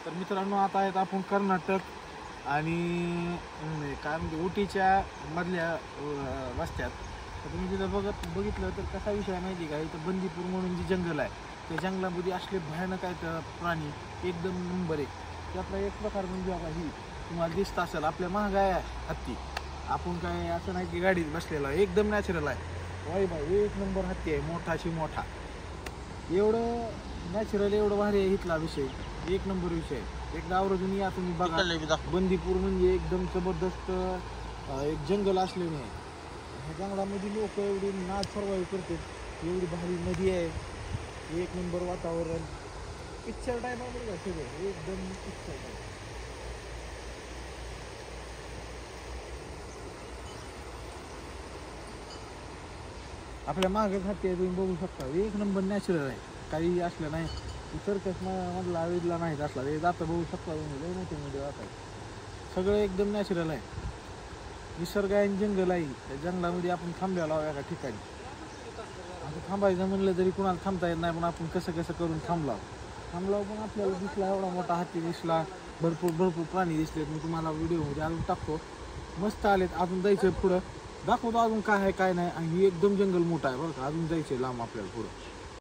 तर मित्रांनो आता आहेत आपण कर्नाटक आणि काय म्हणजे उटीच्या मधल्या वस्त्यात. तर तुम्ही तिथं बघितलं तर कसा विषय आहे माहिती का, इथं बंदीपूर म्हणून जे जंगल आहे त्या जंगलामध्ये असले भयानक आहेत प्राणी एकदम नंबर एक. त्यातला एक प्रकार म्हणजे बघा ही तुम्हाला दिसत असेल आपल्या महाग आहे हत्ती. आपण काय असं नाही की गाडीत बसलेला आहे, एकदम नॅचरल आहे. वाई बाई एक नंबर हत्ती आहे, मोठाशी मोठा. एवढं नॅचरल एवढं भारी आहे इथला विषय, एक नंबर विषय आहे. एकदा आवर्जून या तुम्ही बघा. बंदीपूर म्हणजे एकदम जबरदस्त एक जंगल असलेलं आहे. ह्या जंगलामध्ये लोक एवढी नाच सर्वाईव्ह करतात, एवढी भारी नदी आहे, एक नंबर वातावरण. पिक्चर टाईप आहे बघा सगळं, एकदम पिक्चर टाईप. आपल्या मागच हत्ती आहे, तुम्ही बघू शकता. एक नंबर नॅचरल आहे, काही असलं नाही. सर्कस मधला वेधला नाहीत असला ते जातं बघू शकता तुम्ही. लय मोठे मोठे जातात, सगळं एकदम नॅचरल आहे. निसर्ग आहे, जंगल आहे. त्या जंगलामध्ये आपण थांबलेलो आहोत एका ठिकाणी. आता थांबायचं म्हणलं तरी कुणाला थांबता येत नाही, पण आपण कसं कसं करून थांबलो पण आपल्याला दिसला एवढा मोठा हत्ती दिसला. भरपूर प्राणी दिसलेत. मी तुम्हाला व्हिडिओमध्ये अजून टाकतो. मस्त आलेत. अजून जायचं पुढं, दाखवतो अजून काय आहे काय नाही. आणि एकदम जंगल मोठा आहे बरं का, अजून जायचं लांब आपल्याला पुढं.